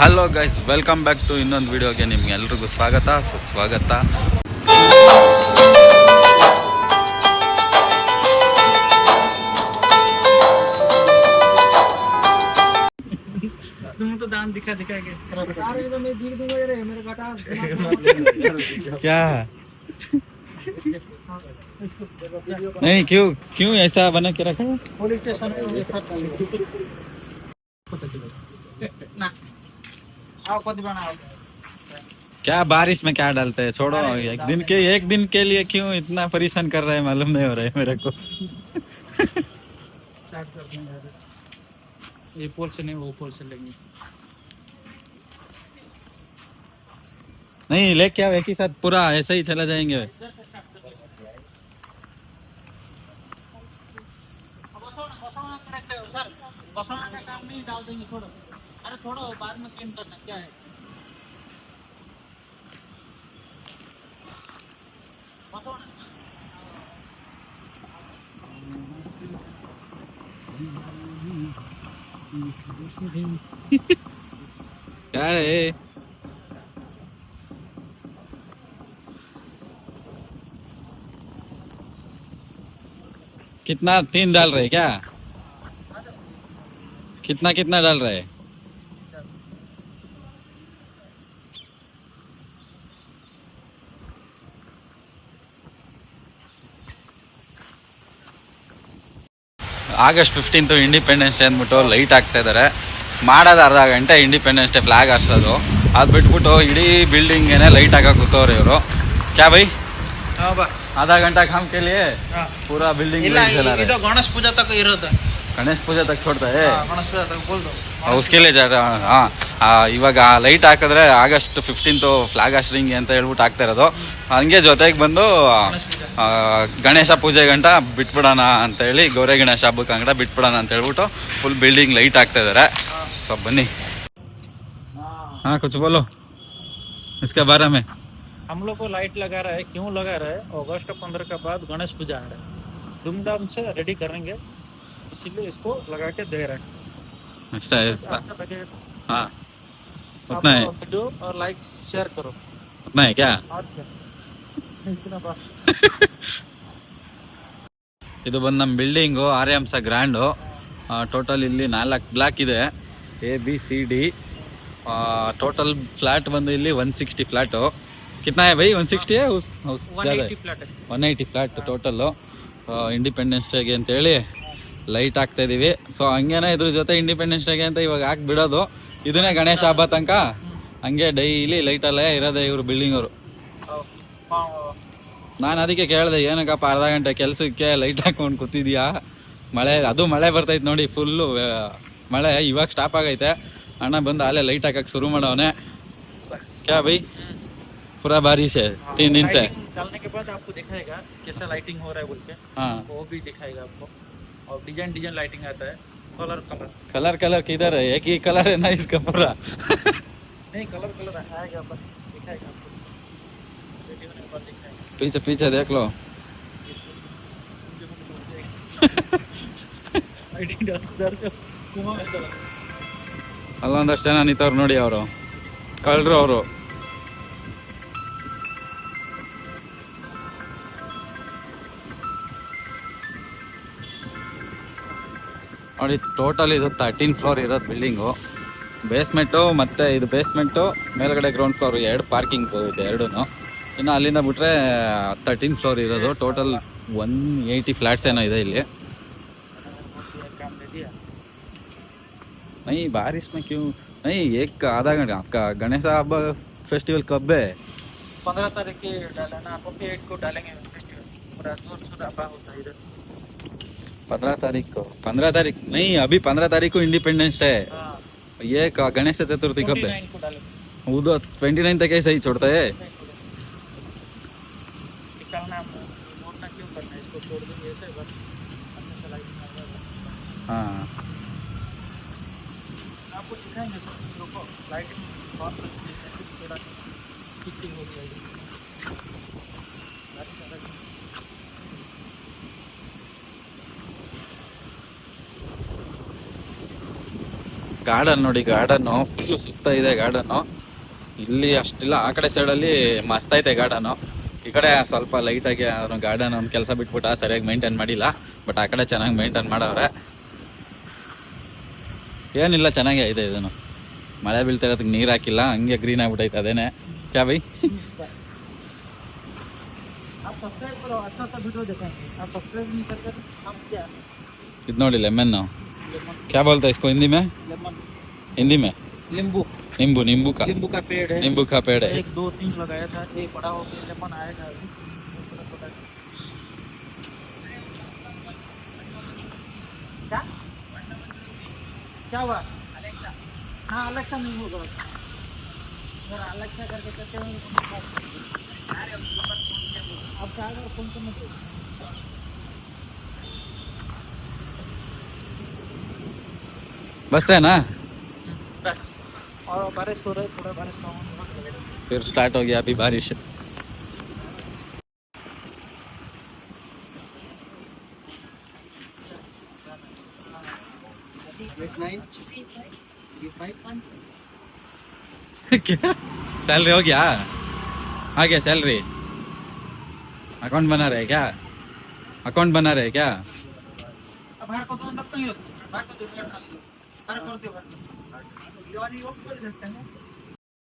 Hello guys, welcome back to ಇನ್ನೊಂದು ವಿಡಿಯೋಗೆ ನಿಮ್ಗೆ ಎಲ್ರಿಗೂ ಸ್ವಾಗತ ಸುಸ್ವಾಗತ. क्या नहीं, क्यों क्यों ऐसा बना के रखा? पुलिस स्टेशन क्या बारिश में क्या डालते हैं? छोड़ो, एक दिन के लिए क्यों इतना परेशान कर रहे हैं, मालूम नहीं हो रहा है मेरे को. ये पोल से नहीं, वो पोल से लेंगे. नहीं लेके आओ, एक ही साथ पूरा ऐसे ही चला जाएंगे. बसोना का काम नहीं, डाल देंगे. छोड़ो, अरे छोड़ो, बाद में क्लीन करना क्या है. क्या है? कितना 3 डाल रहे क्या? कितना कितना डाल रहे? ಆಗಸ್ಟ್ 15 ಇಂಡಿಪೆಂಡೆನ್ಸ್ ಡೇ ಅಂದ್ಬಿಟ್ಟು ಲೈಟ್ ಹಾಕ್ತಾ ಇದ್ದಾರೆ. ಮಾಡೋದು ಅರ್ಧ ಗಂಟೆ, ಇಂಡಿಪೆಂಡೆನ್ಸ್ ಡೇ ಫ್ಲಾಗ್ ಹಾರಿಸೋದು. ಅದು ಬಿಟ್ಬಿಟ್ಟು ಇಡೀ ಬಿಲ್ಡಿಂಗೇನೆ ಲೈಟ್ ಹಾಕಕ್ಕೆ ಕೂತವ್ರೆ ಇವರು. ಕ್ಯಾ ಬೈ? आधा घंटा काम के लिए पूरा बिल्डिंग गणेश पूजा तक इरोದು. गणेश पूजा तक छोड़ता है. गणेश पूजा तक बोल दो. उसके लिए जा रहा. ಇವಾಗ ಲೈಟ್ ಹಾಕಿದ್ರೆ ಆಗಸ್ಟ್ 15 ಫ್ಲಾಗ್ ಹಾಸ್ಟಿಂಗ್ ಅಂತ ಹೇಳ್ಬಿಟ್ಟು ಹಾಕ್ತಾ ಇರೋದು. ಹಂಗೆ ಜೊತೆಗೆ ಬಂದು ಗಣೇಶ ಪೂಜೆ ಗಂಟ ಬಿಟ್ಬಿಡೋಣ ಅಂತ ಹೇಳಿ, ಗೌರಿ ಗಣೇಶ ಹಬ್ಬಕ್ಕೆ ಅಂಗಡ ಬಿಟ್ಬಿಡೋಣ ಅಂತ ಹೇಳ್ಬಿಟ್ಟು ಫುಲ್ ಬಿಲ್ಡಿಂಗ್ ಲೈಟ್ ಹಾಕ್ತಾ ಇದ್ದಾರೆ. ಸೊ ಬನ್ನಿ. हाँ कुछ बोलो इसके बारे में. हम लोग को लाइट लगा रहा है. क्यों लगा रहा है? अगस्त 15 के बाद गणेश पूजा आ रहा है, धूमधाम से रेडी करेंगे, इसीलिए इसको लगा के दे रहे हैं. अच्छा है. हाँ उतना है. वीडियो और लाइक शेयर करो. उतना है क्या? ಇದು ಬಂದು ನಮ್ಮ ಬಿಲ್ಡಿಂಗು ಆರ್ಯಂಸ ಗ್ರ್ಯಾಂಡು. ಟೋಟಲ್ ಇಲ್ಲಿ 4 ಬ್ಲಾಕ್ ಇದೆ, ABCD. ಟೋಟಲ್ ಫ್ಲಾಟ್ ಬಂದು ಇಲ್ಲಿ 160 ಫ್ಲಾಟು. कितना है भाई? 160 है? 180 ಫ್ಲಾಟ್ ಟೋಟಲ್ಲು. ಇಂಡಿಪೆಂಡೆನ್ಸ್ ಡೇಗೆ ಅಂತೇಳಿ ಲೈಟ್ ಹಾಕ್ತಾ ಇದೀವಿ. ಸೊ ಹಂಗೇನೆ ಇದ್ರ ಜೊತೆ ಇಂಡಿಪೆಂಡೆನ್ಸ್ ಡೇಗೆ ಅಂತ ಇವಾಗ ಹಾಕಿ ಬಿಡೋದು. ಇದನ್ನೇ ಗಣೇಶ ಹಬ್ಬ ತನಕ ಹಂಗೆ ಡೈಲಿ ಲೈಟಲ್ಲೇ ಇರೋದೆ ಇವರು ಬಿಲ್ಡಿಂಗ್ ಅವರು. ನಾನು ಅದಕ್ಕೆ ಕೇಳಿದೆ, ಏನಕ್ಕಪ್ಪ ಅರ್ಧ ಗಂಟೆ ಕೆಲಸಕ್ಕೆ ಲೈಟ್ ಹಾಕೊಂಡು ಕೂತಿದ್ಯಾ? ಮಳೆ ಬರ್ತೈತೆ ನೋಡಿ, ಫುಲ್ಲು ಮಳೆ. ಇವಾಗ ಸ್ಟಾಪ್ ಆಗೈತೆ. ಅಣ್ಣ ಬಂದು ಅಲ್ಲೇ ಲೈಟ್ ಹಾಕಕ್ಕೆ ಶುರು ಮಾಡವನೆ. ಕ್ಯಾ ಬೈ? पूरा बारिश है 3 दिन से. डालने के बाद आपको दिखाएगा कैसा लाइटिंग हो रहा है बोल के. हाँ वो भी दिखाएगा आपको. और डिजाइन लाइटिंग आता है. कलर किधर है? एक ही कलर है ना इसका पूरा. नहीं, कलर आएगा, बस दिखाएगा आपको. वीडियो में बाद दिखाएगा. पीछे देख लो. ಅಲ್ಲೊಂದಷ್ಟು ಜನ ನಿಂತವ್ರು ನೋಡಿ, ಅವರು ಕಳ್ರು. ಅವರು ನೋಡಿ, ಟೋಟಲ್ ಇದು 13 ಫ್ಲೋರ್ ಇರೋದು ಬಿಲ್ಡಿಂಗು. ಬೇಸ್ಮೆಂಟು ಮತ್ತು ಇದು ಬೇಸ್ಮೆಂಟು, ಮೇಲ್ಗಡೆ ಗ್ರೌಂಡ್ ಫ್ಲೋರ್, 2 ಪಾರ್ಕಿಂಗ್ ಇದೆ ಎರಡೂ. ಇನ್ನು ಅಲ್ಲಿಂದ ಬಿಟ್ಟರೆ 13 ಫ್ಲೋರ್ ಇರೋದು. ಟೋಟಲ್ 180 ಫ್ಲ್ಯಾಟ್ಸ್ ಏನೋ ಇದೆ ಇಲ್ಲಿ. नहीं बारिश में क्यों नहीं? एक आधा घंटा. आपका गणेश हब्बा फेस्टिवल कब है? 15 तारीख के डालना. 28 को डालेंगे फेस्टिवल. पूरा जोर शोर हब्बा होता है इधर. 15 तारीख को? 15 तारीख नहीं, अभी 15 तारीख को इंडिपेंडेंस डे है. ये गणेश चतुर्थी कब है? वो 29 तक ऐसा ही छोड़ता है. हाँ आपको दिखाएंगे लाइटिंग बहुत थोड़ा कितनी हो जाएगी. ಗಾರ್ಡನ್ ನೋಡಿ, ಗಾರ್ಡನ್ನು ಫುಲ್ ಸುತ್ತ ಇದೆ ಗಾರ್ಡನ್ನು. ಇಲ್ಲಿ ಅಷ್ಟಿಲ್ಲ, ಆ ಕಡೆ ಸೈಡಲ್ಲಿ ಮಸ್ತ್ ಐತೆ ಗಾರ್ಡನ್ನು. ಈ ಕಡೆ ಸ್ವಲ್ಪ ಲೈಟಾಗಿ ಅವನು ಗಾರ್ಡನ್ ಒಂದು ಕೆಲಸ ಬಿಟ್ಬಿಟ್ಟ, ಸರಿಯಾಗಿ ಮೇಂಟೈನ್ ಮಾಡಿಲ್ಲ. ಬಟ್ ಆ ಕಡೆ ಚೆನ್ನಾಗಿ ಮೇಂಟೈನ್ ಮಾಡವ್ರೆ. ಏನಿಲ್ಲ, ಚೆನ್ನಾಗೇ ಇದೆ ಇದನ್ನು. ಮಳೆ ಬೀಳ್ತಾ ಇರೋದಕ್ಕೆ ನೀರು ಹಾಕಿಲ್ಲ, ಹಂಗೆ ಗ್ರೀನ್ ಆಗ್ಬಿಟ್ಟೈತೆ. ಅದೇನೆ ಕ್ಯಾ ಬೈ. ಇದು ನೋಡಿ ಲೆಮನ್. क्या बोलता है इसको हिंदी में? हिंदी में नींबू नींबू नींबू का पेड़ है। नींबू का पेड़ है। 1 2 3 लगाया था, एक बड़ा हो गया, लेमन आएगा अभी। क्या क्या हुआ? अलेक्सा। हाँ अलेक्सा नहीं होगा, अगर अलेक्सा करके करते हैं अब क्या अगर फोन करना चाहिए। बस है ना, बस। और बारिश हो रहा है, थोड़ा बारिश का फिर स्टार्ट हो गया अभी बारिश। क्या सैलरी हो गया? आ गया सैलरी? अकाउंट बना रहे क्या? अकाउंट बना रहे क्या? बाहर को तो बाहर को बाहर कर दो, बाहर कर दो।